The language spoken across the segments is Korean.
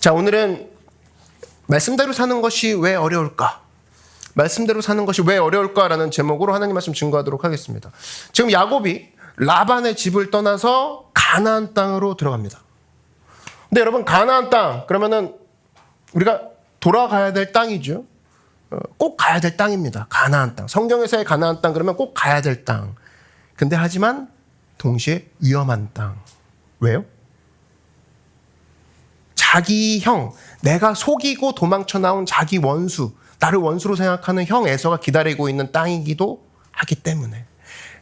자, 오늘은 말씀대로 사는 것이 왜 어려울까? 말씀대로 사는 것이 왜 어려울까라는 제목으로 하나님 말씀 증거하도록 하겠습니다. 지금 야곱이 라반의 집을 떠나서 가나안 땅으로 들어갑니다. 근데 여러분, 가나안 땅 그러면은 우리가 돌아가야 될 땅이죠. 꼭 가야 될 땅입니다. 가나안 땅. 성경에서의 가나안 땅 그러면 꼭 가야 될 땅. 근데 하지만 동시에 위험한 땅. 왜요? 자기 형, 내가 속이고 도망쳐 나온 자기 원수, 나를 원수로 생각하는 형 에서가 기다리고 있는 땅이기도 하기 때문에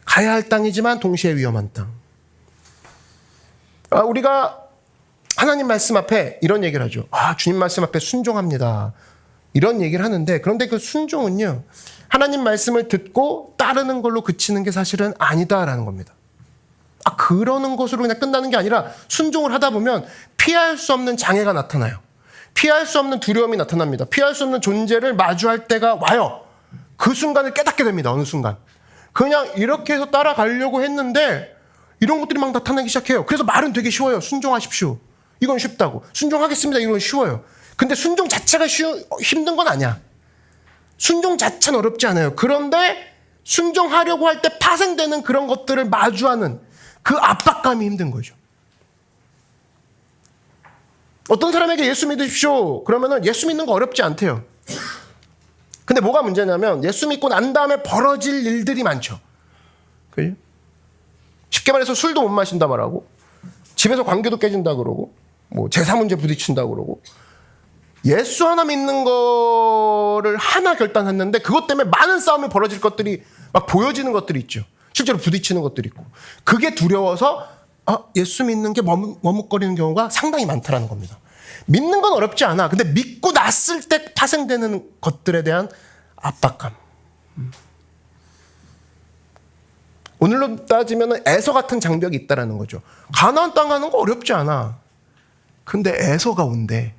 가야 할 땅이지만 동시에 위험한 땅. 우리가 하나님 말씀 앞에 이런 얘기를 하죠. 주님 말씀 앞에 순종합니다. 이런 얘기를 하는데, 그런데 그 순종은요, 하나님 말씀을 듣고 따르는 걸로 그치는 게 사실은 아니다라는 겁니다. 그러는 것으로 그냥 끝나는 게 아니라 순종을 하다 보면 피할 수 없는 장애가 나타나요. 피할 수 없는 두려움이 나타납니다. 피할 수 없는 존재를 마주할 때가 와요. 그 순간을 깨닫게 됩니다. 어느 순간. 그냥 이렇게 해서 따라가려고 했는데 이런 것들이 막 나타나기 시작해요. 그래서 말은 되게 쉬워요. 순종하십시오. 이건 쉽다고. 순종하겠습니다. 이건 쉬워요. 근데 순종 자체가 힘든 건 아니야. 순종 자체는 어렵지 않아요. 그런데 순종하려고 할 때 파생되는 그런 것들을 마주하는 그 압박감이 힘든 거죠. 어떤 사람에게 예수 믿으십시오. 그러면은 예수 믿는 거 어렵지 않대요. 근데 뭐가 문제냐면 예수 믿고 난 다음에 벌어질 일들이 많죠. 그죠? 쉽게 말해서 술도 못 마신다 말하고, 집에서 관계도 깨진다 그러고, 제사 문제 부딪힌다 그러고, 예수 하나 믿는 거를 하나 결단했는데 그것 때문에 많은 싸움이 벌어질 것들이 막 보여지는 것들이 있죠. 실제로 부딪히는 것들이 있고, 그게 두려워서 예수 믿는 게 머뭇거리는 경우가 상당히 많다라는 겁니다. 믿는 건 어렵지 않아. 근데 믿고 났을 때 파생되는 것들에 대한 압박감. 오늘로 따지면 에서 같은 장벽이 있다라는 거죠. 가나안 땅 가는 거 어렵지 않아. 근데 에서가 온대.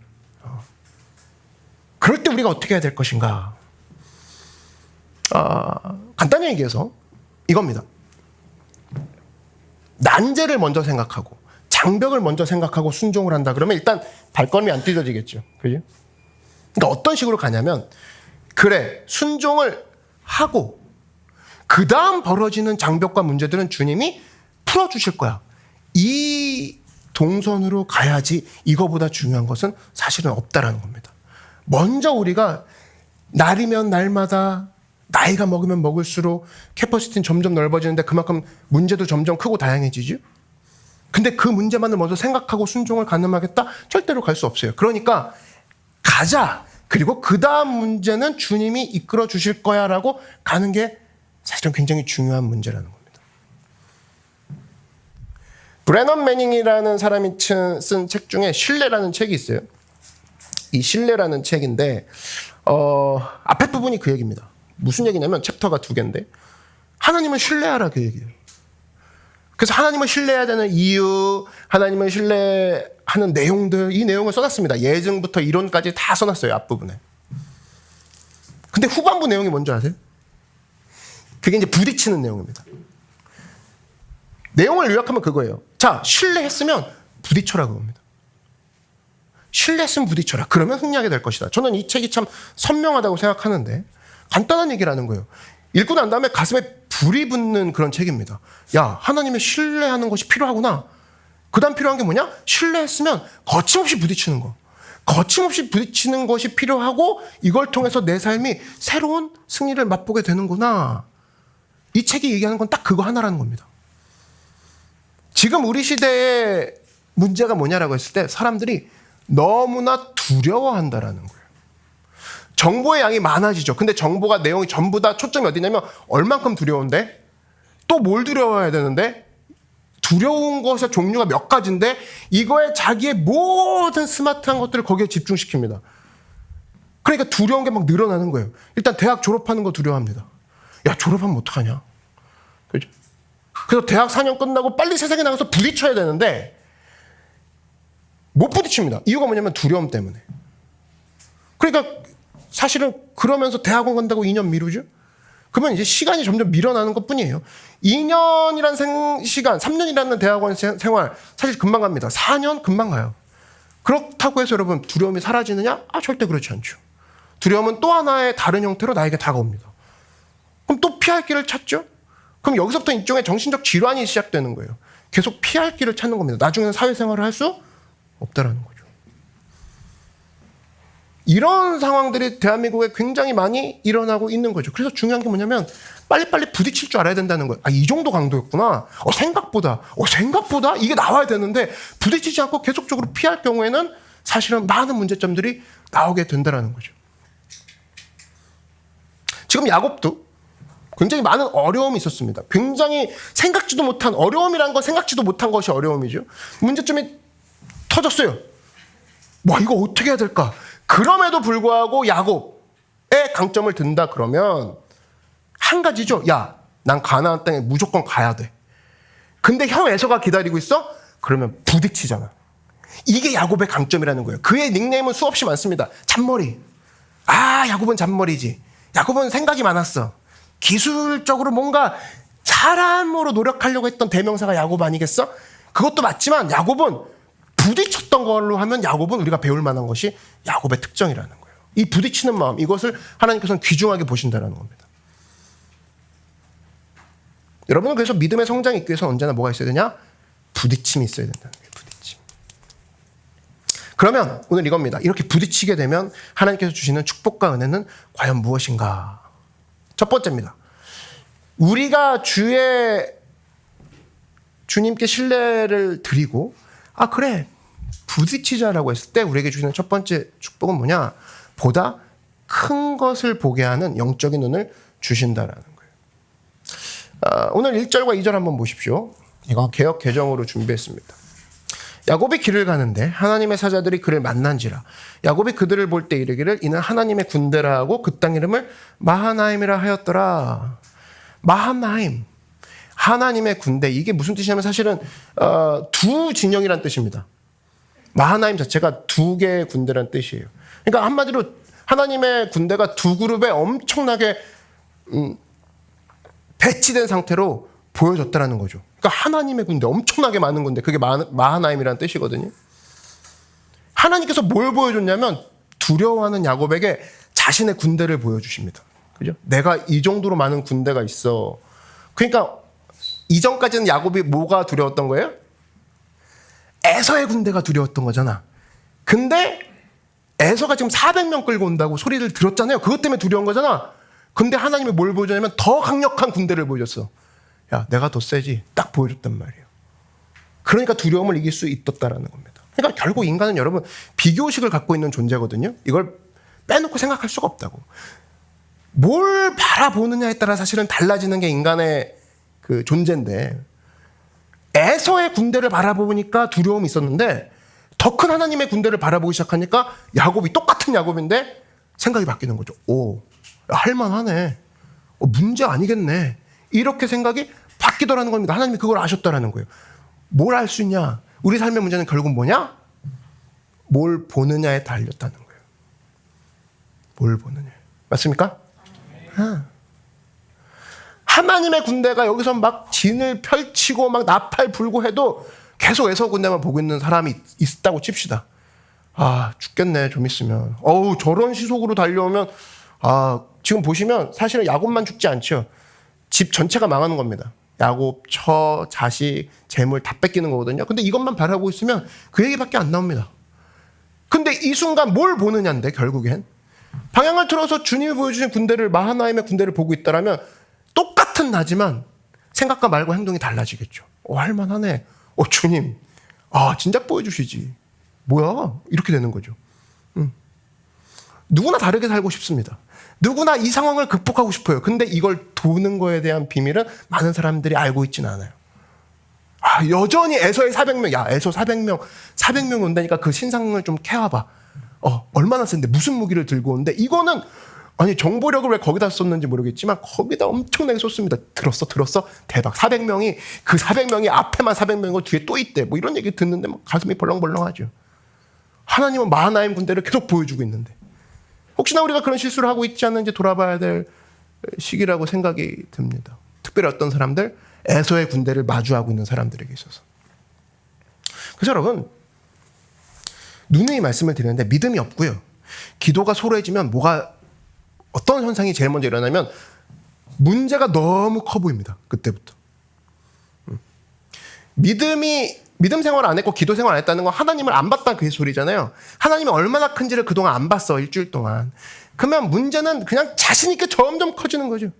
그럴 때 우리가 어떻게 해야 될 것인가? 간단히 얘기해서 이겁니다. 난제를 먼저 생각하고 장벽을 먼저 생각하고 순종을 한다 그러면 일단 발걸음이 안 뛰어지겠죠. 그죠? 그러니까 어떤 식으로 가냐면, 그래, 순종을 하고 그 다음 벌어지는 장벽과 문제들은 주님이 풀어주실 거야. 이 동선으로 가야지 이거보다 중요한 것은 사실은 없다라는 겁니다. 먼저 우리가 날이면 날마다 나이가 먹으면 먹을수록 캐퍼시티는 점점 넓어지는데 그만큼 문제도 점점 크고 다양해지죠. 근데 그 문제만을 먼저 생각하고 순종을 가늠하겠다? 절대로 갈 수 없어요. 그러니까 가자. 그리고 그 다음 문제는 주님이 이끌어 주실 거야 라고 가는 게 사실은 굉장히 중요한 문제라는 겁니다. 브래넌 매닝이라는 사람이 쓴 책 중에 신뢰라는 책이 있어요. 이 신뢰라는 책인데 앞에 부분이 그 얘기입니다. 무슨 얘기냐면 챕터가 2개인데 하나님을 신뢰하라 그 얘기예요. 그래서 하나님을 신뢰해야 되는 이유, 하나님을 신뢰하는 내용들, 이 내용을 써놨습니다. 예증부터 이론까지 다 써놨어요. 앞부분에. 근데 후반부 내용이 뭔지 아세요? 그게 이제 부딪히는 내용입니다. 내용을 요약하면 그거예요. 자, 신뢰했으면 부딪혀라 그겁니다. 신뢰했으면 부딪혀라. 그러면 승리하게 될 것이다. 저는 이 책이 참 선명하다고 생각하는데 간단한 얘기라는 거예요. 읽고 난 다음에 가슴에 불이 붙는 그런 책입니다. 야, 하나님을 신뢰하는 것이 필요하구나. 그 다음 필요한 게 뭐냐? 신뢰했으면 거침없이 부딪히는 거. 거침없이 부딪히는 것이 필요하고 이걸 통해서 내 삶이 새로운 승리를 맛보게 되는구나. 이 책이 얘기하는 건 딱 그거 하나라는 겁니다. 지금 우리 시대의 문제가 뭐냐라고 했을 때 사람들이 너무나 두려워한다라는 거예요. 정보의 양이 많아지죠. 근데 정보가 내용이 전부 다 초점이 어디냐면 얼만큼 두려운데? 또 뭘 두려워해야 되는데? 두려운 것의 종류가 몇 가지인데 이거에 자기의 모든 스마트한 것들을 거기에 집중시킵니다. 그러니까 두려운 게 막 늘어나는 거예요. 일단 대학 졸업하는 거 두려워합니다. 야, 졸업하면 어떡하냐? 그죠? 그래서 대학 4년 끝나고 빨리 세상에 나가서 부딪혀야 되는데 못 부딪힙니다. 이유가 뭐냐면 두려움 때문에. 그러니까 사실은 그러면서 대학원 간다고 2년 미루죠? 그러면 이제 시간이 점점 밀어나는 것 뿐이에요. 2년이라는 시간, 3년이라는 대학원 생활 사실 금방 갑니다. 4년 금방 가요. 그렇다고 해서 여러분 두려움이 사라지느냐? 절대 그렇지 않죠. 두려움은 또 하나의 다른 형태로 나에게 다가옵니다. 그럼 또 피할 길을 찾죠? 그럼 여기서부터 일종의 정신적 질환이 시작되는 거예요. 계속 피할 길을 찾는 겁니다. 나중에는 사회생활을 할 수 없다라는 거죠. 이런 상황들이 대한민국에 굉장히 많이 일어나고 있는 거죠. 그래서 중요한 게 뭐냐면 빨리빨리 부딪힐 줄 알아야 된다는 거예요. 이 정도 강도였구나. 생각보다 이게 나와야 되는데 부딪히지 않고 계속적으로 피할 경우에는 사실은 많은 문제점들이 나오게 된다는 거죠. 지금 야곱도 굉장히 많은 어려움이 있었습니다. 굉장히 생각지도 못한 어려움이란 건 생각지도 못한 것이 어려움이죠. 문제점이 터졌어요. 이거 어떻게 해야 될까? 그럼에도 불구하고 야곱의 강점을 든다 그러면 한 가지죠. 난 가나안 땅에 무조건 가야 돼. 근데 형 에서가 기다리고 있어? 그러면 부딪히잖아. 이게 야곱의 강점이라는 거예요. 그의 닉네임은 수없이 많습니다. 잔머리. 야곱은 잔머리지. 야곱은 생각이 많았어. 기술적으로 뭔가 사람으로 노력하려고 했던 대명사가 야곱 아니겠어? 그것도 맞지만 야곱은 부딪혔던 걸로 하면 야곱은 우리가 배울 만한 것이 야곱의 특징이라는 거예요. 이 부딪히는 마음, 이것을 하나님께서는 귀중하게 보신다는 겁니다. 여러분은 그래서 믿음의 성장이 있기 위해서 언제나 뭐가 있어야 되냐? 부딪힘이 있어야 된다는 거예요. 부딪힘. 그러면 오늘 이겁니다. 이렇게 부딪히게 되면 하나님께서 주시는 축복과 은혜는 과연 무엇인가? 첫 번째입니다. 우리가 주님께 신뢰를 드리고 그래 부딪히자라고 했을 때 우리에게 주시는 첫 번째 축복은 뭐냐? 보다 큰 것을 보게 하는 영적인 눈을 주신다라는 거예요. 오늘 1절과 2절 한번 보십시오. 이거 개역 개정으로 준비했습니다. 야곱이 길을 가는데 하나님의 사자들이 그를 만난지라. 야곱이 그들을 볼 때 이르기를 이는 하나님의 군대라 하고 그 땅 이름을 마하나임이라 하였더라. 마하나임, 하나님의 군대. 이게 무슨 뜻이냐면 사실은 두 진영이란 뜻입니다. 마하나임 자체가 두 개의 군대란 뜻이에요. 그러니까 한마디로 하나님의 군대가 두 그룹에 엄청나게 배치된 상태로 보여졌다는 거죠. 그러니까 하나님의 군대, 엄청나게 많은 군대, 그게 마하나임이라는 뜻이거든요. 하나님께서 뭘 보여줬냐면 두려워하는 야곱에게 자신의 군대를 보여주십니다. 그죠? 내가 이 정도로 많은 군대가 있어. 그러니까 이전까지는 야곱이 뭐가 두려웠던 거예요? 에서의 군대가 두려웠던 거잖아. 근데 에서가 지금 400명 끌고 온다고 소리를 들었잖아요. 그것 때문에 두려운 거잖아. 근데 하나님이 뭘 보여줬냐면 더 강력한 군대를 보여줬어. 내가 더 세지. 딱 보여줬단 말이에요. 그러니까 두려움을 이길 수 있었다라는 겁니다. 그러니까 결국 인간은 여러분 비교의식을 갖고 있는 존재거든요. 이걸 빼놓고 생각할 수가 없다고. 뭘 바라보느냐에 따라 사실은 달라지는 게 인간의 그 존재인데 에서의 군대를 바라보니까 두려움이 있었는데 더 큰 하나님의 군대를 바라보기 시작하니까 야곱이 똑같은 야곱인데 생각이 바뀌는 거죠. 할만하네. 문제 아니겠네. 이렇게 생각이 바뀌더라는 겁니다. 하나님이 그걸 아셨다라는 거예요. 뭘 할 수 있냐? 우리 삶의 문제는 결국 뭐냐? 뭘 보느냐에 달렸다는 거예요. 뭘 보느냐. 맞습니까? 하나님의 군대가 여기서 막 진을 펼치고 막 나팔 불고 해도 계속 에서 군대만 보고 있는 사람이 있다고 칩시다. 죽겠네 좀 있으면. 저런 시속으로 달려오면 지금 보시면 사실은 야곱만 죽지 않죠. 집 전체가 망하는 겁니다. 야곱, 자식, 재물 다 뺏기는 거거든요. 근데 이것만 바라보고 있으면 그 얘기밖에 안 나옵니다. 근데 이 순간 뭘 보느냐인데 결국엔 방향을 틀어서 주님이 보여주신 군대를 마하나임의 군대를 보고 있다라면 똑같은 나지만 생각과 말과 행동이 달라지겠죠. 할만하네. 주님, 진작 보여주시지. 뭐야? 이렇게 되는 거죠. 누구나 다르게 살고 싶습니다. 누구나 이 상황을 극복하고 싶어요. 근데 이걸 도는 거에 대한 비밀은 많은 사람들이 알고 있지는 않아요. 여전히 에서의 400명, 에서 400명 온다니까 그 신상을 좀 캐와봐. 얼마나 센데 무슨 무기를 들고 오는데 이거는 정보력을 왜 거기다 썼는지 모르겠지만 거기다 엄청나게 쏟습니다. 들었어? 대박. 400명이 그 400명이 앞에만 400명이고 뒤에 또 있대. 뭐 이런 얘기 듣는데 막 가슴이 벌렁벌렁하죠. 하나님은 마하나임 군대를 계속 보여주고 있는데 혹시나 우리가 그런 실수를 하고 있지 않는지 돌아봐야 될 시기라고 생각이 듭니다. 특별히 어떤 사람들, 에서의 군대를 마주하고 있는 사람들에게 있어서. 그래서 여러분, 누누이 말씀을 드리는데 믿음이 없고요. 기도가 소홀해지면 어떤 현상이 제일 먼저 일어나면 문제가 너무 커 보입니다. 그때부터. 믿음 생활 안 했고 기도 생활 안 했다는 건 하나님을 안 봤다는 그 소리잖아요. 하나님이 얼마나 큰지를 그동안 안 봤어, 일주일 동안. 그러면 문제는 그냥 자신 있게 점점 커지는 거죠.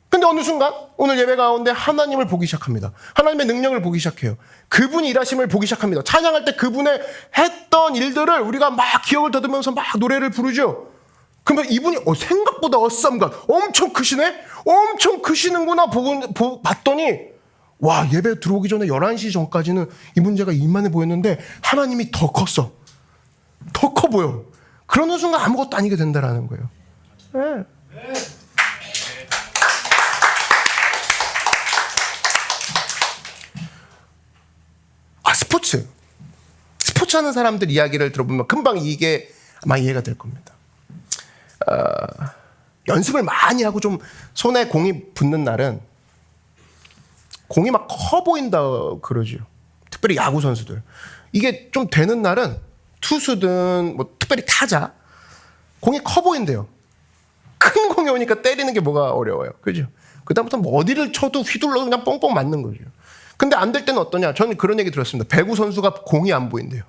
근데 어느 순간 오늘 예배 가운데 하나님을 보기 시작합니다. 하나님의 능력을 보기 시작해요. 그분이 일하심을 보기 시작합니다. 찬양할 때 그분의 했던 일들을 우리가 막 기억을 더듬으면서 막 노래를 부르죠. 그러면 이분이 생각보다 엄청 크시네? 엄청 크시는구나 봤더니 와, 예배 들어오기 전에 11시 전까지는 이 문제가 이만해 보였는데 하나님이 더 컸어. 더 커 보여. 그러는 순간 아무것도 아니게 된다라는 거예요. 네. 스포츠 하는 사람들 이야기를 들어보면 금방 이게 아마 이해가 될 겁니다. 연습을 많이 하고 좀 손에 공이 붙는 날은 공이 막 커 보인다 그러죠. 특별히 야구 선수들. 이게 좀 되는 날은 투수든 뭐 특별히 타자 공이 커 보인대요. 큰 공이 오니까 때리는 게 뭐가 어려워요. 그죠? 그다음부터 뭐 어디를 쳐도 휘둘러도 그냥 뻥뻥 맞는 거죠. 근데 안 될 때는 어떠냐? 저는 그런 얘기 들었습니다. 배구 선수가 공이 안 보인대요.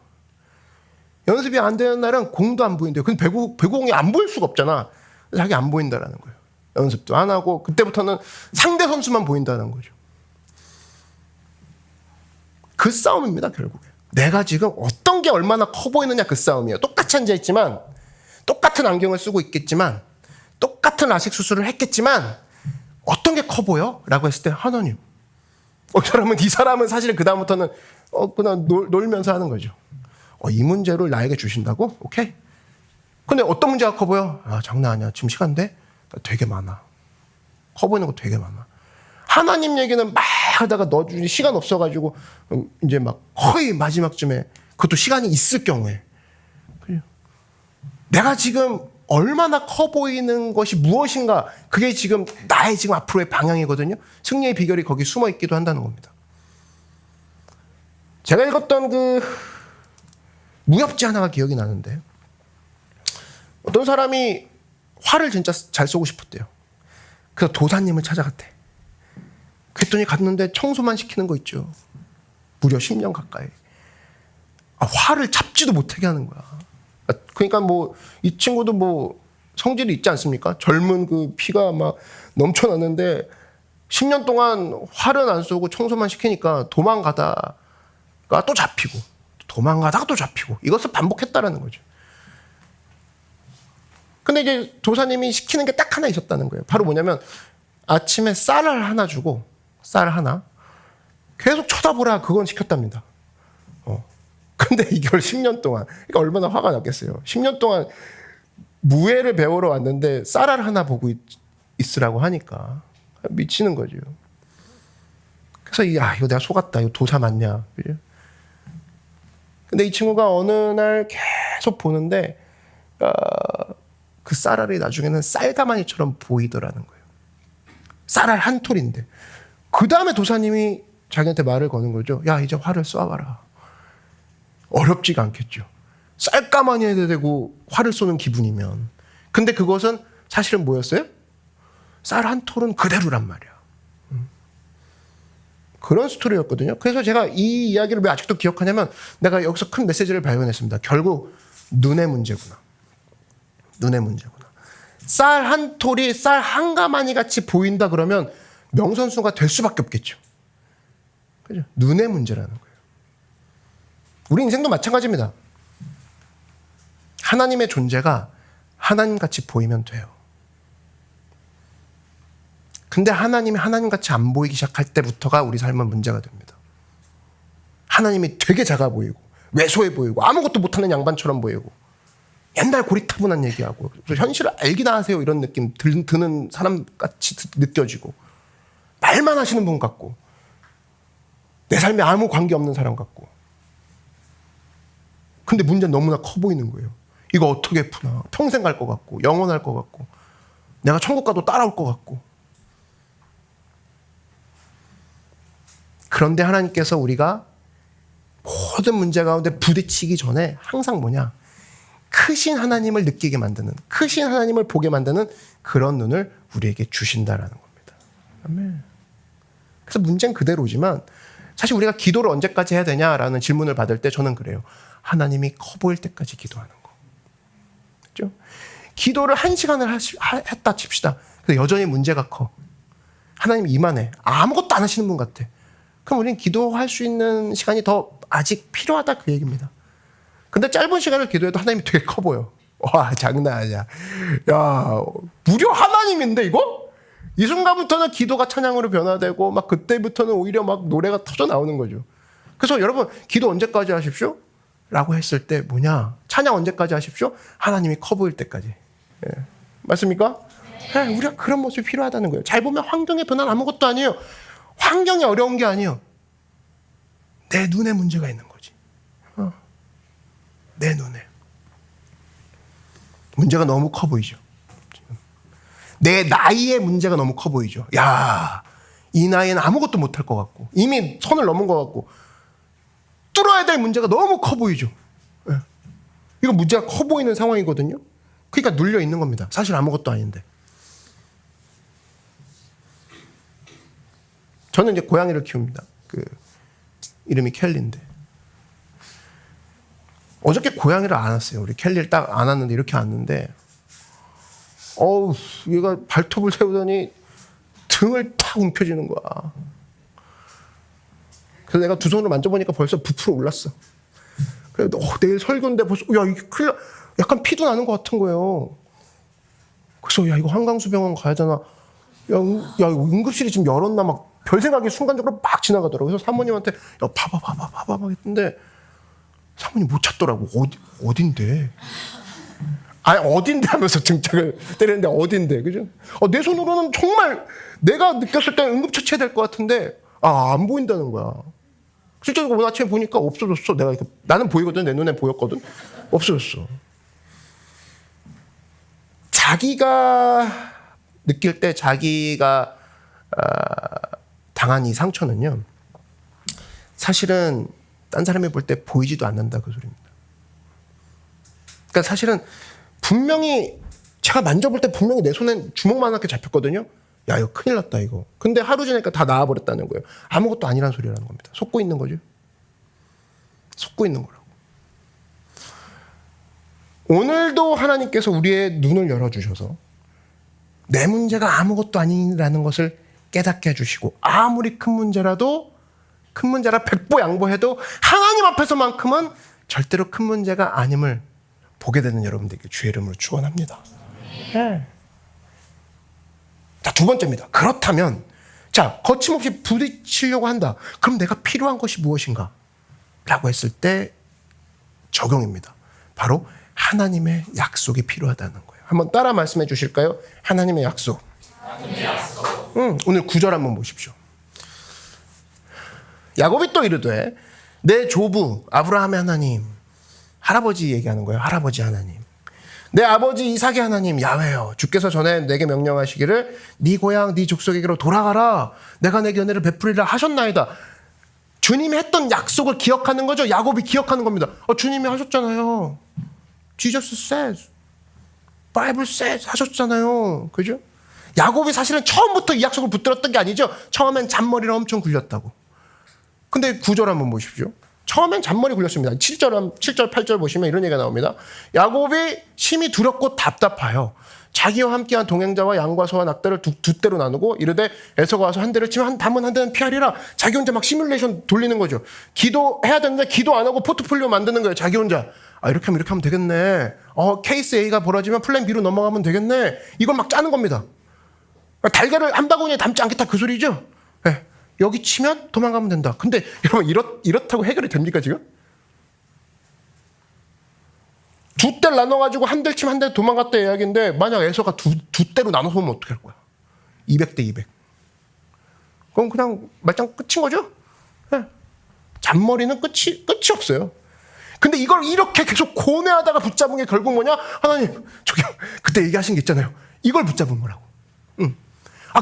연습이 안 되는 날은 공도 안 보인대요. 근데 배구공이 안 보일 수가 없잖아. 자기 안 보인다라는 거예요. 연습도 안 하고 그때부터는 상대 선수만 보인다는 거죠. 그 싸움입니다, 결국에. 내가 지금 어떤 게 얼마나 커 보이느냐 그 싸움이에요. 똑같이 앉아있지만 똑같은 안경을 쓰고 있겠지만 똑같은 라식 수술을 했겠지만 어떤 게 커 보여? 라고 했을 때 하나님. 이 사람은 사실 그 다음부터는 그냥 놀면서 하는 거죠. 이 문제를 나에게 주신다고? 오케이. 근데 어떤 문제가 커 보여? 장난 아니야. 지금 시간대? 되게 많아. 커 보이는 거 되게 많아. 하나님 얘기는 막 하다가 넣어주니 시간 없어가지고 이제 막 거의 마지막쯤에 그것도 시간이 있을 경우에 내가 지금 얼마나 커 보이는 것이 무엇인가 그게 지금 나의 지금 앞으로의 방향이거든요. 승리의 비결이 거기 숨어 있기도 한다는 겁니다. 제가 읽었던 그 무협지 하나가 기억이 나는데 어떤 사람이 화를 진짜 잘 쏘고 싶었대요. 그래서 도사님을 찾아갔대. 그랬더니 갔는데 청소만 시키는 거 있죠. 무려 10년 가까이. 화를 잡지도 못하게 하는 거야. 그러니까 뭐 이 친구도 뭐 성질이 있지 않습니까? 젊은 그 피가 막 넘쳐나는데 10년 동안 화를 안 쏘고 청소만 시키니까 도망가다가 또 잡히고 도망가다가 또 잡히고 이것을 반복했다라는 거죠. 근데 이제 도사님이 시키는 게 딱 하나 있었다는 거예요. 바로 뭐냐면 아침에 쌀을 하나 주고 쌀 하나 계속 쳐다보라 그건 시켰답니다. 근데 이걸 10년 동안 그러니까 얼마나 화가 났겠어요. 10년 동안 무예를 배우러 왔는데 쌀알 하나 보고 있으라고 하니까 미치는 거죠. 그래서 이거 내가 속았다. 이거 도사 맞냐. 그죠? 근데 이 친구가 어느 날 계속 보는데 그 쌀알이 나중에는 쌀가마니처럼 보이더라는 거예요. 쌀알 한 톨인데 그 다음에 도사님이 자기한테 말을 거는 거죠. 야 이제 활을 쏴봐라. 어렵지가 않겠죠. 쌀가마니에 대고 활을 쏘는 기분이면. 근데 그것은 사실은 뭐였어요? 쌀 한 톨은 그대로란 말이야. 그런 스토리였거든요. 그래서 제가 이 이야기를 왜 아직도 기억하냐면 내가 여기서 큰 메시지를 발견했습니다. 결국 눈의 문제구나. 눈의 문제구나. 쌀 한 톨이 쌀 한 가마니 같이 보인다 그러면 명선수가 될 수밖에 없겠죠. 그죠? 눈의 문제라는 거예요. 우리 인생도 마찬가지입니다. 하나님의 존재가 하나님같이 보이면 돼요. 근데 하나님이 하나님같이 안 보이기 시작할 때부터가 우리 삶은 문제가 됩니다. 하나님이 되게 작아 보이고 왜소해 보이고 아무것도 못하는 양반처럼 보이고 옛날 고리타분한 얘기하고 현실을 알기나 하세요 이런 느낌 드는 사람같이 느껴지고 말만 하시는 분 같고 내 삶에 아무 관계없는 사람 같고 근데 문제는 너무나 커 보이는 거예요. 이거 어떻게 푸나. 평생 갈 것 같고 영원할 것 같고 내가 천국 가도 따라올 것 같고 그런데 하나님께서 우리가 모든 문제 가운데 부딪히기 전에 항상 뭐냐? 크신 하나님을 느끼게 만드는, 크신 하나님을 보게 만드는 그런 눈을 우리에게 주신다라는 겁니다. 아멘. 그래서 문제는 그대로지만 사실 우리가 기도를 언제까지 해야 되냐라는 질문을 받을 때 저는 그래요. 하나님이 커 보일 때까지 기도하는 거. 그렇죠? 기도를 1시간을 했다 칩시다. 근데 여전히 문제가 커. 하나님 이만해. 아무것도 안 하시는 분 같아. 그럼 우리는 기도할 수 있는 시간이 더 아직 필요하다 그 얘기입니다. 근데 짧은 시간을 기도해도 하나님이 되게 커 보여. 와, 장난 아니야. 야, 무려 하나님인데 이거? 이 순간부터는 기도가 찬양으로 변화되고 막 그때부터는 오히려 막 노래가 터져 나오는 거죠. 그래서 여러분 기도 언제까지 하십시오? 라고 했을 때 뭐냐? 찬양 언제까지 하십시오? 하나님이 커 보일 때까지. 예. 맞습니까? 네, 우리가 그런 모습이 필요하다는 거예요. 잘 보면 환경의 변화는 아무것도 아니에요. 환경이 어려운 게 아니에요. 내 눈에 문제가 있는 거지. 내 눈에. 문제가 너무 커 보이죠. 내 나이에 문제가 너무 커 보이죠. 야, 이 나이에는 아무것도 못할 것 같고 이미 선을 넘은 것 같고 뚫어야 될 문제가 너무 커 보이죠. 네. 이거 문제가 커 보이는 상황이거든요. 그러니까 눌려 있는 겁니다. 사실 아무것도 아닌데. 저는 이제 고양이를 키웁니다. 그 이름이 켈리인데 어저께 고양이를 안았어요. 우리 켈리를 딱 안았는데 이렇게 안는데 어우, 얘가 발톱을 세우더니 등을 탁 움켜쥐는 거야. 그래서 내가 두 손으로 만져보니까 벌써 부풀어 올랐어. 그래서 내일 설교인데 벌써 야 이게 큰일 나. 약간 피도 나는 것 같은 거예요. 그래서 야 이거 한강수병원 가야 되나? 야 응급실이 지금 열었나 막 별 생각이 순간적으로 막 지나가더라고요. 그래서 사모님한테 야 봐봐 했는데 사모님 못 찾더라고. 어딘데? 아니 어딘데 하면서 등짝을 때리는데 어딘데, 그죠? 내 손으로는 정말 내가 느꼈을 때 응급처치해야 될 것 같은데 안 보인다는 거야. 실제로 오늘 아침에 보니까 없어졌어. 내가 이렇게, 나는 보이거든, 내 눈에 보였거든. 없어졌어. 자기가 느낄 때 자기가 당한 이 상처는요, 사실은 딴 사람이 볼 때 보이지도 않는다 그 소리입니다. 그러니까 사실은 분명히 제가 만져볼 때 분명히 내 손엔 주먹만하게 잡혔거든요. 야 이거 큰일 났다 이거. 근데 하루 지나니까 다 나아버렸다는 거예요. 아무것도 아니란 소리라는 겁니다. 속고 있는 거죠. 속고 있는 거라고. 오늘도 하나님께서 우리의 눈을 열어주셔서 내 문제가 아무것도 아니라는 것을 깨닫게 해주시고, 아무리 큰 문제라도 큰 문제라 백보양보해도 하나님 앞에서만큼은 절대로 큰 문제가 아님을 보게 되는 여러분들에게 주의 이름으로 축원합니다. 네. 자, 두 번째입니다. 그렇다면 자, 거침없이 부딪히려고 한다. 그럼 내가 필요한 것이 무엇인가? 라고 했을 때 적용입니다. 바로 하나님의 약속이 필요하다는 거예요. 한번 따라 말씀해 주실까요? 하나님의 약속. 하나님의 약속. 오늘 9절 한번 보십시오. 야곱이 또 이르되 내 조부 아브라함의 하나님, 할아버지 얘기하는 거예요. 할아버지 하나님, 내 아버지 이삭의 하나님 야훼여, 주께서 전에 내게 명령하시기를 네 고향 네 족속에게로 돌아가라, 내가 내게 은혜를 베풀리라 하셨나이다. 주님이 했던 약속을 기억하는 거죠. 야곱이 기억하는 겁니다. 주님이 하셨잖아요. Jesus says, Bible says 하셨잖아요. 그죠? 야곱이 사실은 처음부터 이 약속을 붙들었던 게 아니죠. 처음엔 잔머리를 엄청 굴렸다고. 근데 9절 한번 보십시오. 처음엔 잔머리 굴렸습니다. 7절 8절 보시면 이런 얘기가 나옵니다. 야곱이 심히 두렵고 답답하여 자기와 함께한 동행자와 양과 소와 낙타를 두 대로 나누고 이르되 에서가 와서 한 대를 치면 담은 한 대는 피하리라. 자기 혼자 막 시뮬레이션 돌리는 거죠. 기도해야 되는데 기도 안 하고 포트폴리오 만드는 거예요. 자기 혼자. 이렇게 하면 되겠네. 케이스 A가 벌어지면 플랜 B로 넘어가면 되겠네. 이걸 막 짜는 겁니다. 달걀을 한 바구니에 담지 않겠다 그 소리죠. 네. 여기 치면 도망가면 된다. 근데 여러분 이렇다고 해결이 됩니까 지금? 두 대를 나눠가지고 한 대를 치면 한 대 도망갔다 이야기인데, 만약 에서가 두 대로 나눠서 오면 어떻게 할 거야? 200대 200. 그럼 그냥 말짱 끝인 거죠? 네. 잔머리는 끝이 없어요. 근데 이걸 이렇게 계속 고뇌하다가 붙잡은 게 결국 뭐냐? 하나님, 저기 그때 얘기하신 게 있잖아요. 이걸 붙잡은 거라고.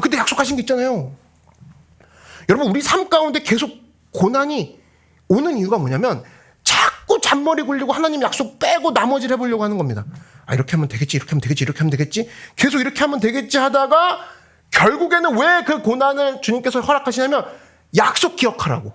그때 약속하신 게 있잖아요. 여러분, 우리 삶 가운데 계속 고난이 오는 이유가 뭐냐면 자꾸 잔머리 굴리고 하나님 약속 빼고 나머지를 해보려고 하는 겁니다. 아, 이렇게 하면 되겠지, 이렇게 하면 되겠지, 이렇게 하면 되겠지, 계속 이렇게 하면 되겠지 하다가 결국에는 왜 그 고난을 주님께서 허락하시냐면 약속 기억하라고.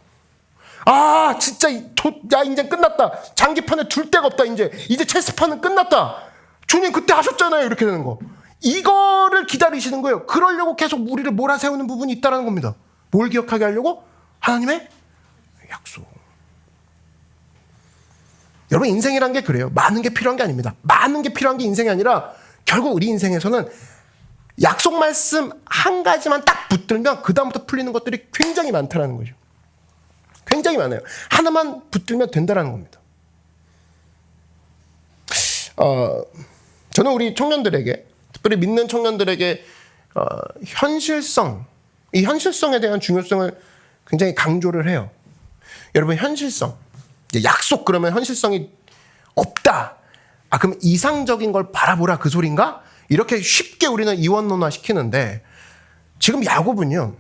아, 진짜 야, 이제 끝났다. 장기판에 둘 데가 없다. 이제 체스판은 끝났다. 주님 그때 하셨잖아요. 이렇게 되는 거. 이거를 기다리시는 거예요. 그러려고 계속 우리를 몰아세우는 부분이 있다는 겁니다. 뭘 기억하게 하려고? 하나님의 약속. 여러분, 인생이란 게 그래요. 많은 게 필요한 게 아닙니다. 많은 게 필요한 게 인생이 아니라 결국 우리 인생에서는 약속 말씀 한 가지만 딱 붙들면 그 다음부터 풀리는 것들이 굉장히 많다는 거죠. 굉장히 많아요. 하나만 붙들면 된다는 겁니다. 저는 우리 청년들에게, 특별히 믿는 청년들에게 이 현실성에 대한 중요성을 굉장히 강조를 해요. 여러분, 현실성. 약속 그러면 현실성이 없다. 아, 그럼 이상적인 걸 바라보라 그 소린가? 이렇게 쉽게 우리는 이원론화 시키는데 지금 야곱은요,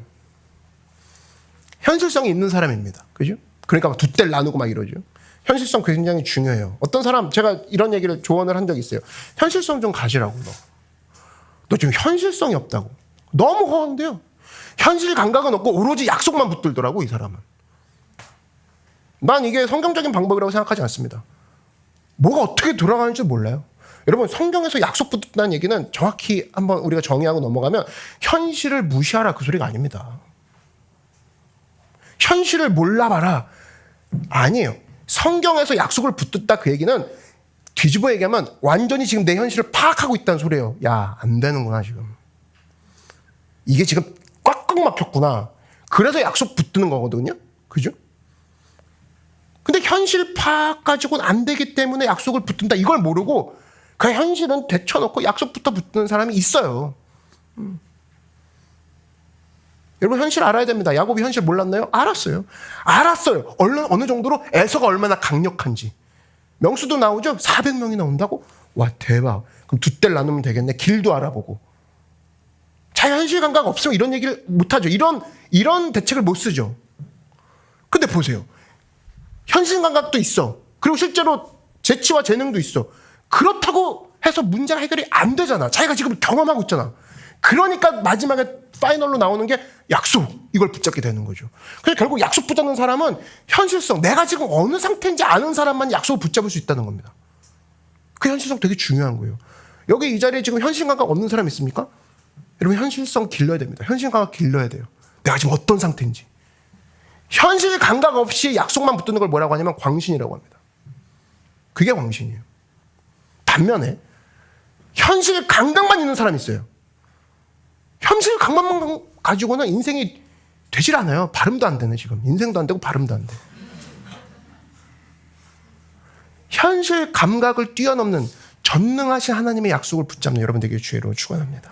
현실성이 있는 사람입니다. 그죠? 그러니까 막 두 떼를 나누고 막 이러죠. 현실성 굉장히 중요해요. 어떤 사람, 제가 이런 얘기를 조언을 한 적이 있어요. 현실성 좀 가지라고, 너 지금 현실성이 없다고. 너무 허황돼요. 현실 감각은 없고 오로지 약속만 붙들더라고, 이 사람은. 난 이게 성경적인 방법이라고 생각하지 않습니다. 뭐가 어떻게 돌아가는지 몰라요. 여러분, 성경에서 약속 붙는다는 얘기는 정확히 한번 우리가 정의하고 넘어가면 현실을 무시하라 그 소리가 아닙니다. 현실을 몰라봐라 아니에요. 성경에서 약속을 붙듣다 그 얘기는 뒤집어 얘기하면 완전히 지금 내 현실을 파악하고 있다는 소리예요. 야, 안 되는구나 지금. 이게 지금 꽉꽉 막혔구나. 그래서 약속 붙드는 거거든요. 그죠? 근데 현실 파악 가지고는 안 되기 때문에 약속을 붙든다. 이걸 모르고 그 현실은 데쳐놓고 약속부터 붙드는 사람이 있어요. 여러분, 현실 알아야 됩니다. 야곱이 현실 몰랐나요? 알았어요. 어느 정도로 에서가 얼마나 강력한지. 명수도 나오죠? 400명이 나온다고? 와, 대박. 그럼 두 떼를 나누면 되겠네. 길도 알아보고. 자기 현실 감각 없으면 이런 얘기를 못하죠. 이런 대책을 못 쓰죠. 근데 보세요. 현실 감각도 있어. 그리고 실제로 재치와 재능도 있어. 그렇다고 해서 문제가 해결이 안 되잖아. 자기가 지금 경험하고 있잖아. 그러니까 마지막에 파이널로 나오는 게 약속, 이걸 붙잡게 되는 거죠. 그래서 결국 약속 붙잡는 사람은 현실성, 내가 지금 어느 상태인지 아는 사람만 약속을 붙잡을 수 있다는 겁니다. 그 현실성 되게 중요한 거예요. 여기 이 자리에 지금 현실 감각 없는 사람 있습니까? 여러분, 현실성 길러야 됩니다. 현실 감각 길러야 돼요. 내가 지금 어떤 상태인지. 현실 감각 없이 약속만 붙드는 걸 뭐라고 하냐면 광신이라고 합니다. 그게 광신이에요. 반면에 현실 감각만 있는 사람이 있어요. 현실 감각만 가지고는 인생이 되질 않아요. 발음도 안 되네 지금. 인생도 안 되고 발음도 안 돼. 현실 감각을 뛰어넘는 전능하신 하나님의 약속을 붙잡는 여러분 되길 주의로 축원합니다.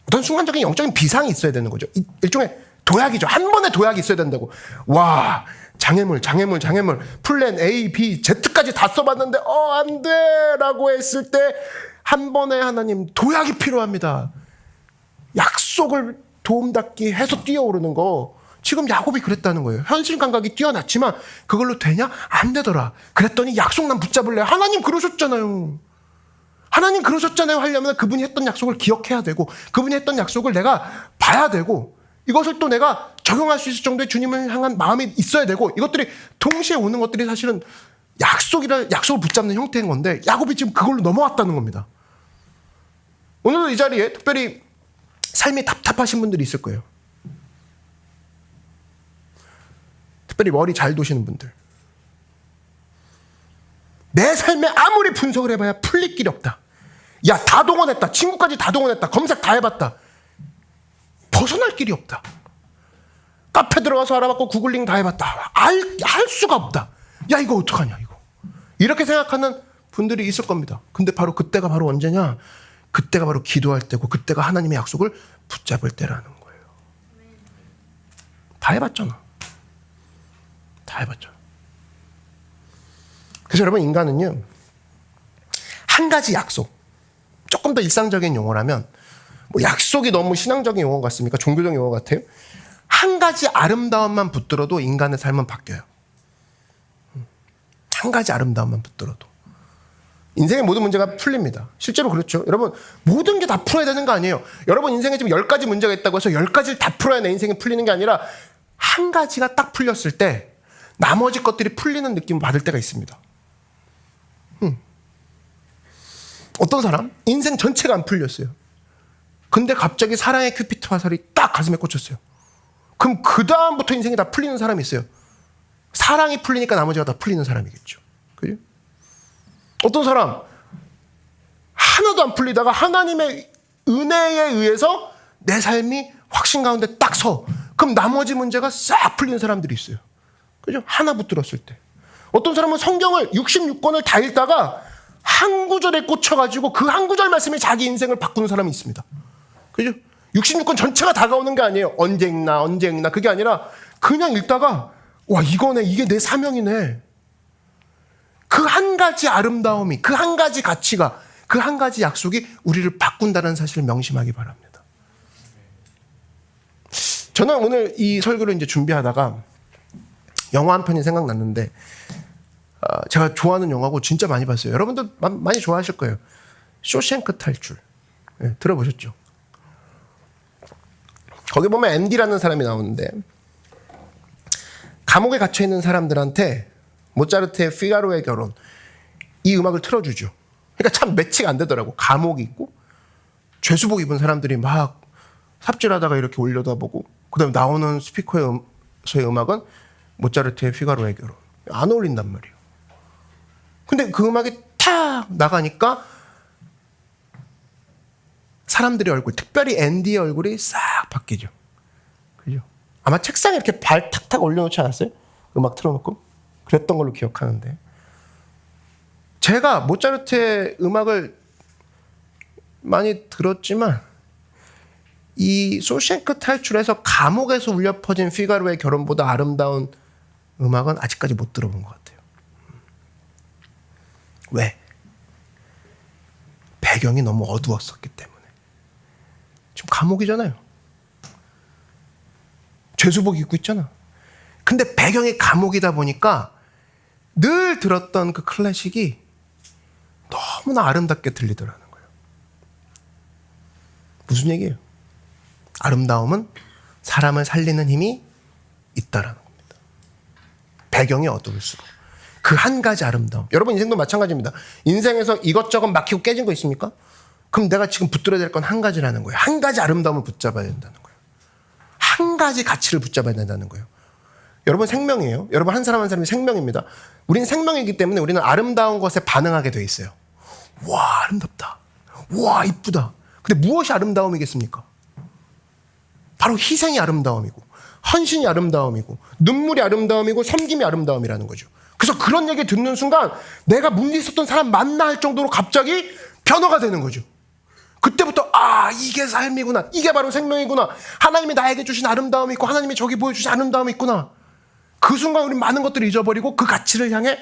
어떤 순간적인 영적인 비상이 있어야 되는 거죠. 일종의 도약이죠. 한 번의 도약이 있어야 된다고. 와, 장애물, 플랜 A, B, Z까지 다 써봤는데 안 돼 라고 했을 때 한 번의 하나님 도약이 필요합니다. 약속을 도움닫기 해서 뛰어오르는 거. 지금 야곱이 그랬다는 거예요. 현실 감각이 뛰어났지만 그걸로 되냐? 안 되더라. 그랬더니 약속 난 붙잡을래. 하나님 그러셨잖아요. 하려면 그분이 했던 약속을 기억해야 되고 그분이 했던 약속을 내가 봐야 되고 이것을 또 내가 적용할 수 있을 정도의 주님을 향한 마음이 있어야 되고 이것들이 동시에 오는 것들이 사실은 약속을 붙잡는 형태인 건데 야곱이 지금 그걸로 넘어왔다는 겁니다. 오늘도 이 자리에 특별히 삶이 답답하신 분들이 있을 거예요. 특별히 머리 잘 도시는 분들. 내 삶에 아무리 분석을 해봐야 풀릴 길이 없다. 야, 다 동원했다. 친구까지 다 동원했다. 검색 다 해봤다. 벗어날 길이 없다. 카페 들어가서 알아봤고 구글링 다 해봤다. 할 수가 없다. 야, 이거 어떡하냐 이거. 이렇게 생각하는 분들이 있을 겁니다. 근데 바로 그때가 바로 언제냐? 그때가 바로 기도할 때고 그때가 하나님의 약속을 붙잡을 때라는 거예요. 다 해봤잖아. 그래서 여러분, 인간은요, 한 가지 약속, 조금 더 일상적인 용어라면, 뭐 약속이 너무 신앙적인 용어 같습니까? 종교적인 용어 같아요? 한 가지 아름다움만 붙들어도 인간의 삶은 바뀌어요. 한 가지 아름다움만 붙들어도 인생의 모든 문제가 풀립니다. 실제로 그렇죠. 여러분, 모든 게 다 풀어야 되는 거 아니에요. 여러분 인생에 지금 10가지 문제가 있다고 해서 10가지를 다 풀어야 내 인생이 풀리는 게 아니라 한 가지가 딱 풀렸을 때 나머지 것들이 풀리는 느낌을 받을 때가 있습니다. 어떤 사람 인생 전체가 안 풀렸어요. 근데 갑자기 사랑의 큐피트 화살이 딱 가슴에 꽂혔어요. 그럼 그 다음부터 인생이 다 풀리는 사람이 있어요. 사랑이 풀리니까 나머지가 다 풀리는 사람이겠죠. 그죠? 어떤 사람 하나도 안 풀리다가 하나님의 은혜에 의해서 내 삶이 확신 가운데 딱 서. 그럼 나머지 문제가 싹 풀리는 사람들이 있어요. 그죠? 하나 붙들었을 때. 어떤 사람은 성경을 66권을 다 읽다가 한 구절에 꽂혀가지고 그 한 구절 말씀이 자기 인생을 바꾸는 사람이 있습니다. 그죠? 66권 전체가 다가오는 게 아니에요. 언제 읽나 그게 아니라 그냥 읽다가 와 이거네, 이게 내 사명이네. 그 한 가지 아름다움이, 그 한 가지 가치가, 그 한 가지 약속이 우리를 바꾼다는 사실을 명심하기 바랍니다. 저는 오늘 이 설교를 이제 준비하다가 영화 한 편이 생각났는데 제가 좋아하는 영화고 진짜 많이 봤어요. 여러분들 많이 좋아하실 거예요. 쇼생크 탈출. 네, 들어보셨죠? 거기 보면 앤디라는 사람이 나오는데 감옥에 갇혀있는 사람들한테 모차르트의 피가로의 결혼 이 음악을 틀어주죠. 그러니까 참 매치가 안 되더라고. 감옥이 있고 죄수복 입은 사람들이 막 삽질하다가 이렇게 올려다보고 그 다음에 나오는 스피커의 음악은 모차르트의 피가로의 결혼. 안 어울린단 말이에요. 근데 그 음악이 탁 나가니까 사람들의 얼굴, 특별히 앤디의 얼굴이 싹 바뀌죠. 그죠? 아마 책상에 이렇게 발 탁탁 올려놓지 않았어요? 음악 틀어놓고? 그랬던 걸로 기억하는데. 제가 모차르트의 음악을 많이 들었지만 이 쇼생크 탈출에서 감옥에서 울려 퍼진 피가로의 결혼보다 아름다운 음악은 아직까지 못 들어본 것 같아요. 왜? 배경이 너무 어두웠었기 때문에. 지금 감옥이잖아요. 죄수복 입고 있잖아. 근데 배경이 감옥이다 보니까 늘 들었던 그 클래식이 너무나 아름답게 들리더라는 거예요. 무슨 얘기예요? 아름다움은 사람을 살리는 힘이 있다라는 겁니다. 배경이 어두울수록. 그 한 가지 아름다움. 여러분 인생도 마찬가지입니다. 인생에서 이것저것 막히고 깨진 거 있습니까? 그럼 내가 지금 붙들어야 될 건 한 가지라는 거예요. 한 가지 아름다움을 붙잡아야 된다는 거예요. 한 가지 가치를 붙잡아야 된다는 거예요. 여러분 생명이에요. 여러분 한 사람 한 사람이 생명입니다. 우린 생명이기 때문에 우리는 아름다운 것에 반응하게 돼 있어요. 와 아름답다. 와 이쁘다. 근데 무엇이 아름다움이겠습니까? 바로 희생이 아름다움이고 헌신이 아름다움이고 눈물이 아름다움이고 섬김이 아름다움이라는 거죠. 그래서 그런 얘기 듣는 순간 내가 문제 있었던 사람 만나 할 정도로 갑자기 변화가 되는 거죠. 그때부터 아 이게 삶이구나. 이게 바로 생명이구나. 하나님이 나에게 주신 아름다움이 있고 하나님이 저기 보여주신 아름다움이 있구나. 그 순간 우리는 많은 것들을 잊어버리고 그 가치를 향해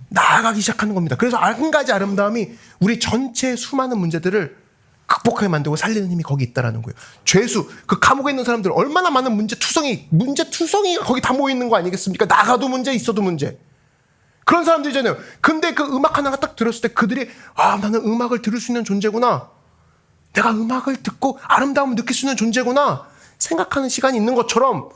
나아가기 시작하는 겁니다. 그래서 한 가지 아름다움이 우리 전체의 수많은 문제들을 극복하게 만들고 살리는 힘이 거기 있다라는 거예요. 죄수, 그 감옥에 있는 사람들 얼마나 많은 문제투성이가 거기 다 모여 있는 거 아니겠습니까? 나가도 문제, 있어도 문제. 그런 사람들이잖아요. 근데 그 음악 하나가 딱 들었을 때 그들이 아 나는 음악을 들을 수 있는 존재구나. 내가 음악을 듣고 아름다움을 느낄 수 있는 존재구나 생각하는 시간이 있는 것처럼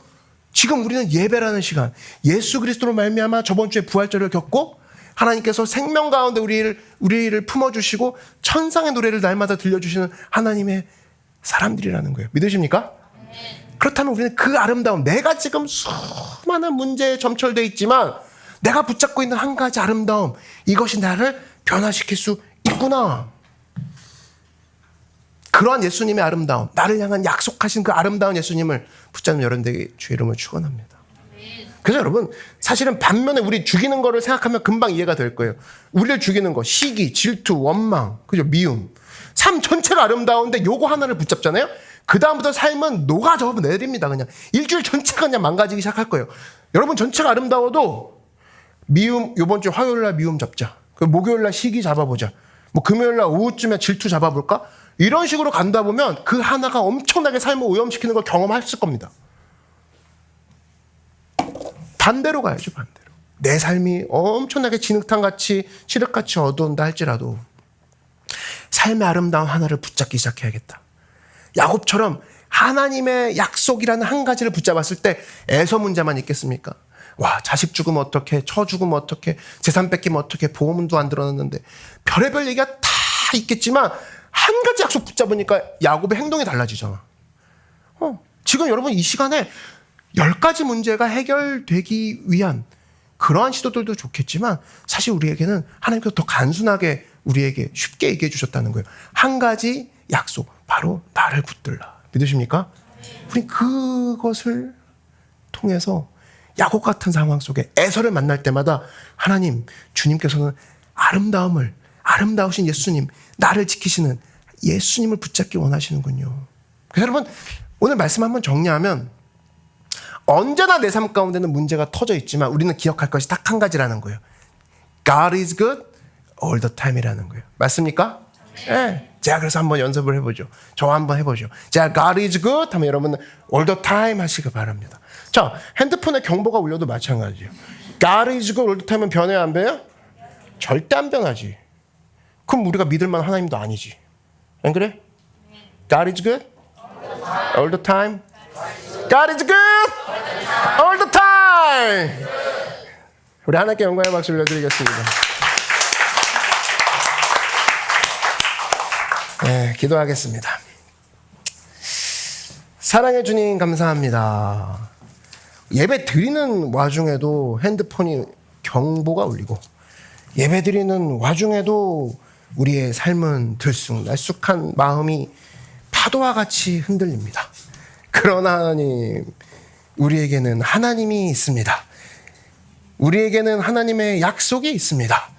지금 우리는 예배라는 시간, 예수 그리스도로 말미암아 저번 주에 부활절을 겪고 하나님께서 생명 가운데 우리를 품어주시고 천상의 노래를 날마다 들려주시는 하나님의 사람들이라는 거예요. 믿으십니까? 그렇다면 우리는 그 아름다움, 내가 지금 수많은 문제에 점철되어 있지만 내가 붙잡고 있는 한 가지 아름다움, 이것이 나를 변화시킬 수 있구나. 그러한 예수님의 아름다움, 나를 향한 약속하신 그 아름다운 예수님을 붙잡는 여러분들에게 주의 이름을 축원합니다. 그래서 여러분 사실은 반면에 우리 죽이는 거를 생각하면 금방 이해가 될 거예요. 우리를 죽이는 거, 시기, 질투, 원망, 그죠? 미움. 삶 전체가 아름다운데 요거 하나를 붙잡잖아요. 그 다음부터 삶은 녹아져 내립니다. 그냥 일주일 전체가 그냥 망가지기 시작할 거예요. 여러분 전체가 아름다워도 미움, 요번 주 화요일 날 미움 잡자. 그 목요일 날 시기 잡아보자. 뭐 금요일 날 오후쯤에 질투 잡아볼까? 이런 식으로 간다 보면 그 하나가 엄청나게 삶을 오염시키는 걸 경험했을 겁니다. 반대로 가야죠, 반대로. 내 삶이 엄청나게 진흙탕같이 칠흑같이 어두운다 할지라도 삶의 아름다운 하나를 붙잡기 시작해야겠다. 야곱처럼 하나님의 약속이라는 한 가지를 붙잡았을 때 에서 문제만 있겠습니까? 와, 자식 죽으면 어떡해, 처 죽으면 어떡해, 재산 뺏기면 어떡해, 보험도 안 들어놨는데 별의별 얘기가 다 있겠지만 한 가지 약속 붙잡으니까 야곱의 행동이 달라지잖아. 지금 여러분 이 시간에 10가지 문제가 해결되기 위한 그러한 시도들도 좋겠지만 사실 우리에게는 하나님께서 더 간순하게 우리에게 쉽게 얘기해 주셨다는 거예요. 한 가지 약속, 바로 나를 붙들라. 믿으십니까? 우리 그것을 통해서 야곱 같은 상황 속에 에서를 만날 때마다 하나님, 주님께서는 아름다우신 예수님, 나를 지키시는 예수님을 붙잡기 원하시는군요. 그래서 여러분 오늘 말씀 한번 정리하면 언제나 내 삶 가운데는 문제가 터져 있지만 우리는 기억할 것이 딱 한 가지라는 거예요. God is good all the time이라는 거예요. 맞습니까? 네. 제가 그래서 한번 연습을 해보죠. 저와 한번 해보죠. 자, God is good 하면 여러분 all the time 하시기 바랍니다. 자, 핸드폰에 경보가 울려도 마찬가지예요. God is good all the time은 변해요, 안 변해요? 절대 안 변하지. 그럼 우리가 믿을 만한 하나님도 아니지. 안 그래? God is good all the time. God is good all the time. 우리 하나님께 영광의 박수 올려드리겠습니다. 네, 기도하겠습니다. 사랑해 주님 감사합니다. 예배 드리는 와중에도 핸드폰이 경보가 울리고 예배 드리는 와중에도 우리의 삶은 들쑥날쑥한 마음이 파도와 같이 흔들립니다. 그러나 하나님, 우리에게는 하나님이 있습니다. 우리에게는 하나님의 약속이 있습니다.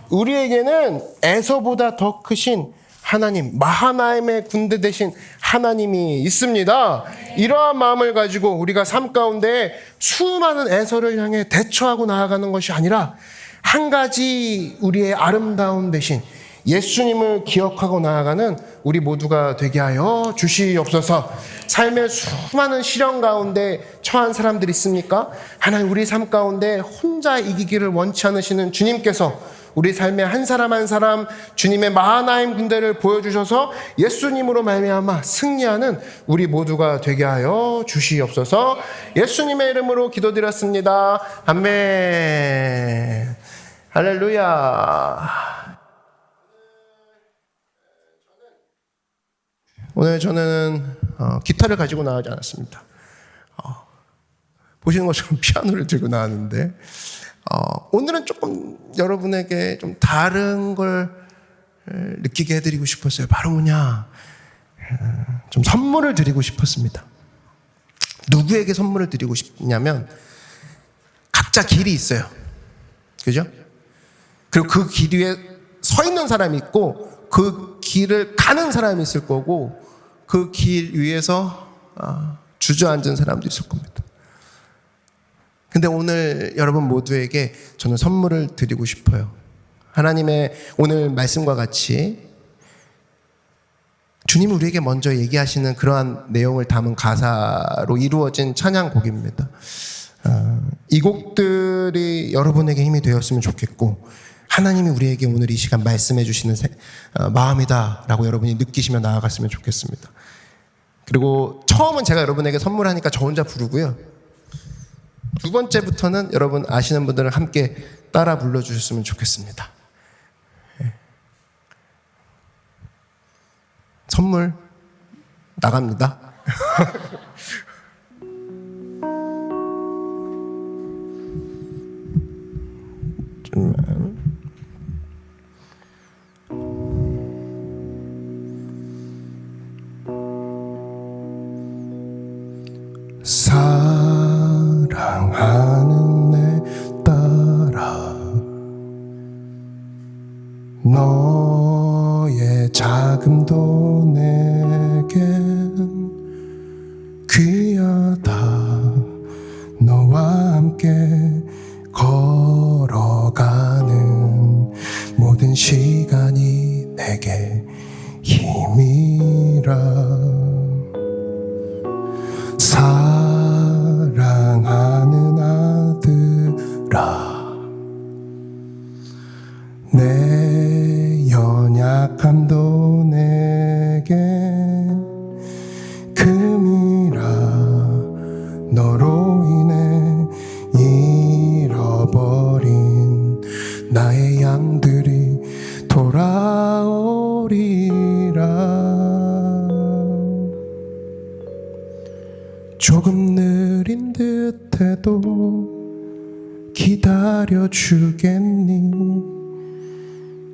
우리에게는 에서보다 더 크신 하나님, 마하나임의 군대 되신 하나님이 있습니다. 이러한 마음을 가지고 우리가 삶 가운데 수많은 에서를 향해 대처하고 나아가는 것이 아니라 한 가지 우리의 아름다운 대신 예수님을 기억하고 나아가는 우리 모두가 되게 하여 주시옵소서. 삶의 수많은 시련 가운데 처한 사람들이 있습니까? 하나님, 우리 삶 가운데 혼자 이기기를 원치 않으시는 주님께서 우리 삶의 한 사람 한 사람 주님의 마하나임 군대를 보여주셔서 예수님으로 말미암아 승리하는 우리 모두가 되게 하여 주시옵소서. 예수님의 이름으로 기도드렸습니다. 아멘. 할렐루야. 오늘 저는 기타를 가지고 나가지 않았습니다. 보시는 것처럼 피아노를 들고 나왔는데 오늘은 조금 여러분에게 좀 다른 걸 느끼게 해드리고 싶었어요. 바로 뭐냐, 좀 선물을 드리고 싶었습니다. 누구에게 선물을 드리고 싶냐면 각자 길이 있어요. 그죠? 그리고 그 길 위에 서 있는 사람이 있고 그 길을 가는 사람이 있을 거고 그 길 위에서 주저앉은 사람도 있을 겁니다. 근데 오늘 여러분 모두에게 저는 선물을 드리고 싶어요. 하나님의 오늘 말씀과 같이 주님이 우리에게 먼저 얘기하시는 그러한 내용을 담은 가사로 이루어진 찬양곡입니다. 이 곡들이 여러분에게 힘이 되었으면 좋겠고 하나님이 우리에게 오늘 이 시간 말씀해 주시는 마음이다라고 여러분이 느끼시며 나아갔으면 좋겠습니다. 그리고 처음은 제가 여러분에게 선물하니까 저 혼자 부르고요. 두 번째부터는 여러분 아시는 분들은 함께 따라 불러주셨으면 좋겠습니다. 선물 나갑니다. 사랑하는 내 딸아, 너의 자금도 내겐 귀하다. 너와 함께 걸어가는 모든 시간이 내게 힘이라. 사랑하는 아들아, 돌아오리라. 조금 느린 듯해도 기다려 주겠니?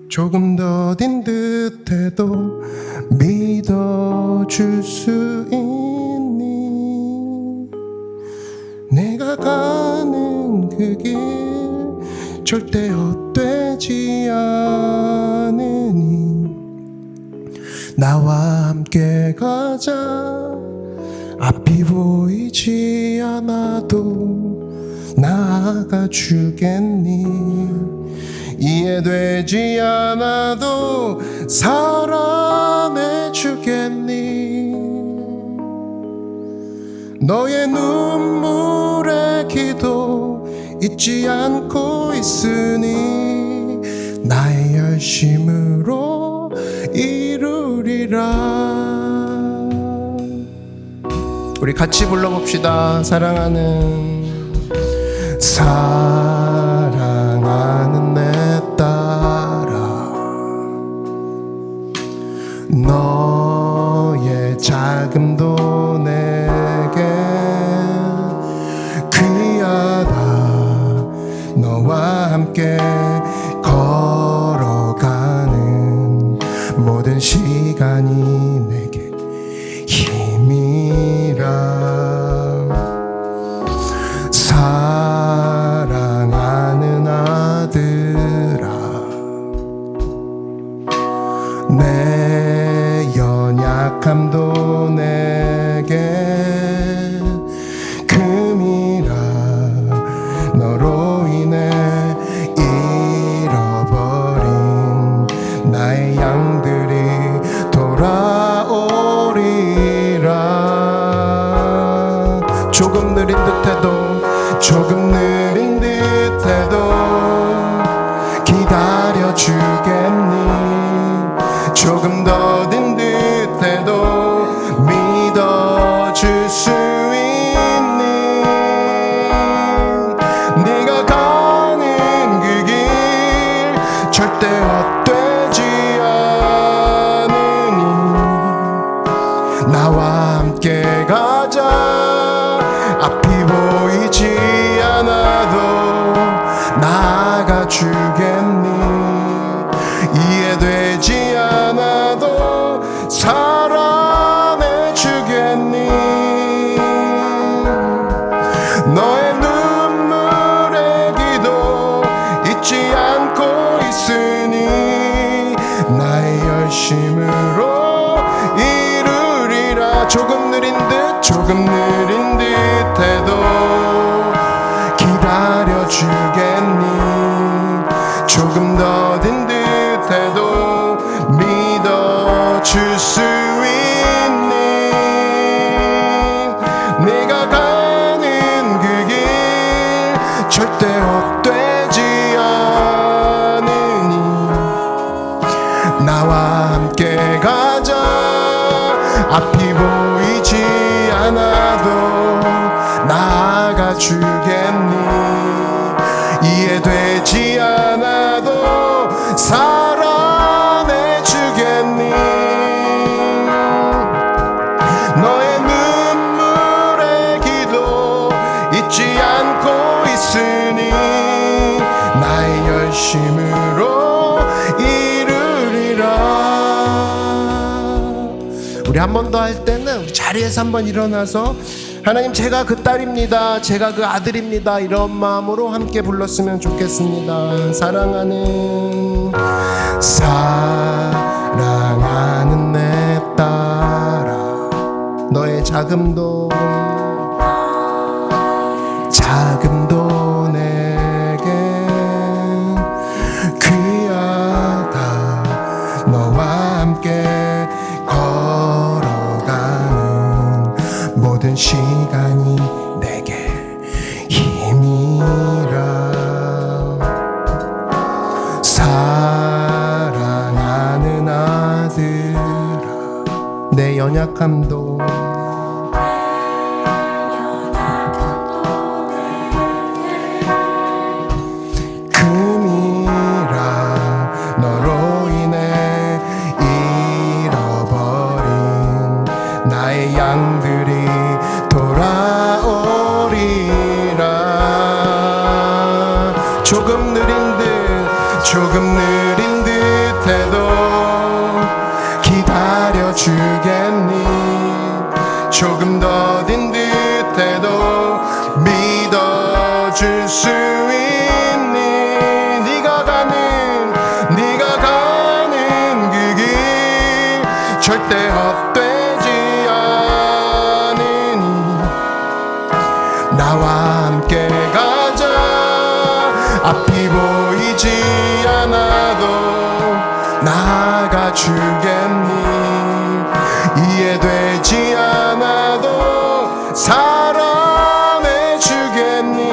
조금 더딘 듯해도 믿어줄 수 있니? 내가 가는 그 길 절대 헛되지 않으니 나와 함께 가자. 앞이 보이지 않아도 나아가 주겠니? 이해되지 않아도 사랑해 주겠니? 너의 눈물의 기도 잊지 않고 있으니 나의 열심으로 이루리라. 우리 같이 불러봅시다. 사랑하는 내 딸아, 너의 자금도 내게 귀하다. 너와 함께 걸어가는 모든 시간이 내게 힘이라. 사랑하는 아들아, 내 연약함도 내게 금이라. 너로 인해 잃어버린 나의 양들이 돌아오리라. 조금 느린 듯해도 기다려 주겠니? 조금 더딘 듯해도 믿어줄 수 있니? 네가 가는 그 길 절대 헛되지 않으니 나와 함께 가자. 앞이 보이지 않아도 나아가 주겠니? 이해되지 않아도 사랑해 주겠니? 너의 눈물의 기도 잊지 않고 있으니 나의 열심으로 이루리라. 조금 느린 듯해도 기다려 주겠니? 조금 더딘 듯해도 믿어줄 수 있니? 네가 가는 그 길 절대 헛되지 않으니 나와 함께 가자. 앞이 보이지 않아도 나아가 주겠니? 이해되지 않아도 사랑해 주겠니? 너의 눈물의 기도 잊지 않고 있으니 나의 열심으로 이루리라. 우리 한 번 더 할 때는 우리 자리에서 한번 일어나서 하나님, 제가 그 딸입니다, 제가 그 아들입니다, 이런 마음으로 함께 불렀으면 좋겠습니다. 사랑하는 내 딸아, 너의 자금도 내게 귀하다. 너와 함께 걸어가는 모든 시간이 내게 힘이라. 사랑하는 아들아, 내 연약함도 금이라. 너로 인해 조금 느린 듯해도 기다려주겠니? 조금 더딘 듯해도 믿어줄 수 있니? 네가 가는 그 길 절대 헛되지 않으니 나와 함께 가자. 앞이 보이지 않아도 나아가 주겠니? 이해되지 않아도 사랑해 주겠니?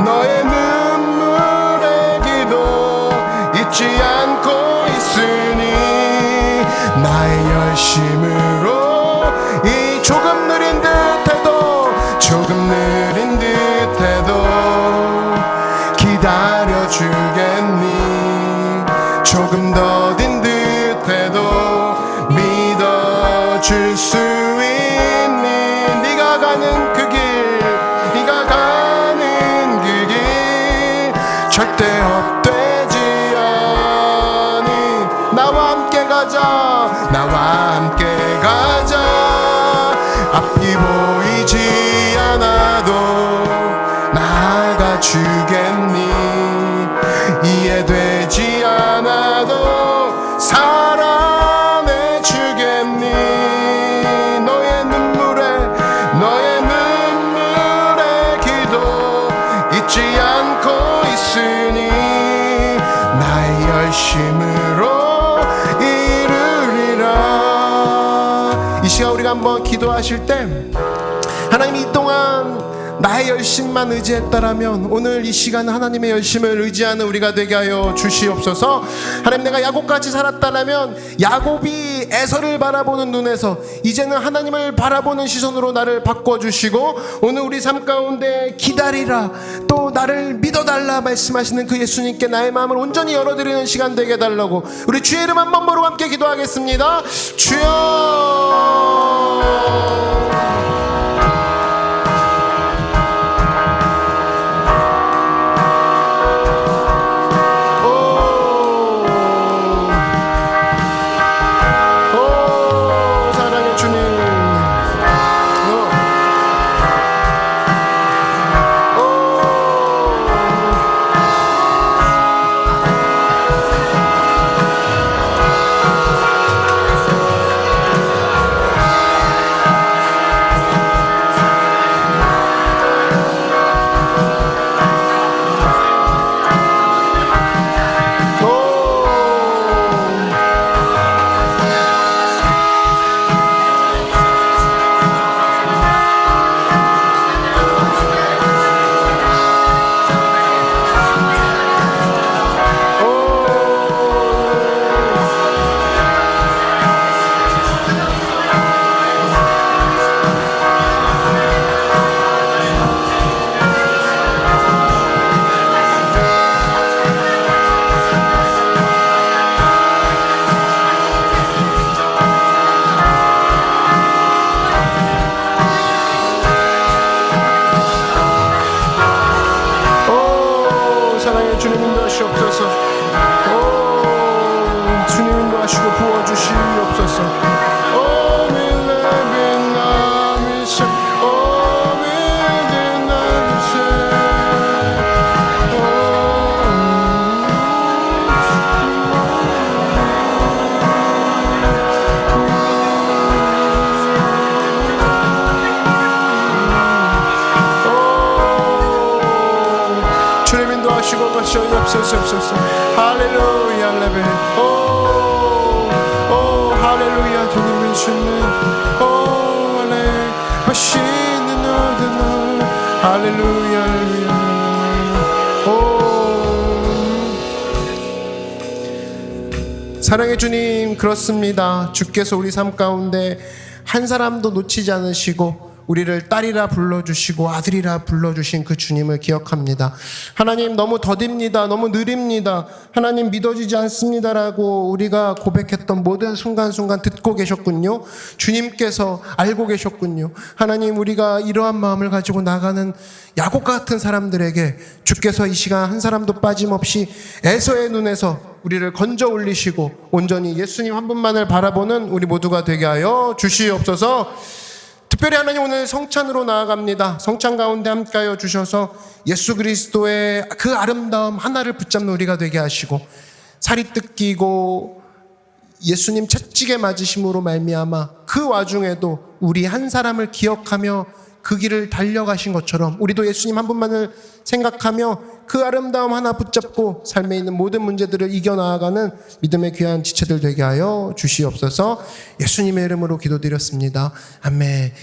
너의 눈물의 기도 잊지 않고 있으니 나의 열심으로 이 조금 느린 듯해도 기다려주겠니? 조금 더딘 듯해도 믿어줄 수 있니? 네가 가는 그 길 절대 헛되지 않니? 나와 함께 가자. 앞이 보이지 않아도 나아가 주겠니? 이해되지 않아도 사랑해 주겠니? 너의 눈물의 기도 잊지 않고 있으니 나의 열심으로 이루리라. 이 시간 우리가 한번 기도하실 때 하나님이 이 동안 나의 열심만 의지했다라면 오늘 이 시간 하나님의 열심을 의지하는 우리가 되게 하여 주시옵소서. 하나님, 내가 야곱같이 살았다라면 야곱이 에서를 바라보는 눈에서 이제는 하나님을 바라보는 시선으로 나를 바꿔주시고 오늘 우리 삶 가운데 기다리라, 또 나를 믿어달라 말씀하시는 그 예수님께 나의 마음을 온전히 열어드리는 시간 되게 해달라고 우리 주의 이름 한번 모르고 함께 기도하겠습니다. 주여. 주님 인도하시옵소서. 주님 인도하시고 부어주시옵소서. 주옵소서. 할렐루야, 할렐루야. 오 할렐루야. 주님은 주는 할렐 맛있는 너들 할렐루야, 할렐루야. 사랑의 주님, 그렇습니다. 주께서 우리 삶 가운데 한 사람도 놓치지 않으시고 우리를 딸이라 불러주시고 아들이라 불러주신 그 주님을 기억합니다. 하나님, 너무 더딥니다. 너무 느립니다. 하나님, 믿어지지 않습니다라고 우리가 고백했던 모든 순간순간 듣고 계셨군요. 주님께서 알고 계셨군요. 하나님, 우리가 이러한 마음을 가지고 나가는 야곱 같은 사람들에게 주께서 이 시간 한 사람도 빠짐없이 에서의 눈에서 우리를 건져 올리시고 온전히 예수님 한 분만을 바라보는 우리 모두가 되게 하여 주시옵소서. 특별히 하나님, 오늘 성찬으로 나아갑니다. 성찬 가운데 함께하여 주셔서 예수 그리스도의 그 아름다움 하나를 붙잡는 우리가 되게 하시고, 살이 뜯기고 예수님 채찍에 맞으심으로 말미암아 그 와중에도 우리 한 사람을 기억하며 그 길을 달려가신 것처럼 우리도 예수님 한 분만을 생각하며 그 아름다움 하나 붙잡고 삶에 있는 모든 문제들을 이겨나가는 믿음의 귀한 지체들 되게 하여 주시옵소서. 예수님의 이름으로 기도드렸습니다. 아멘.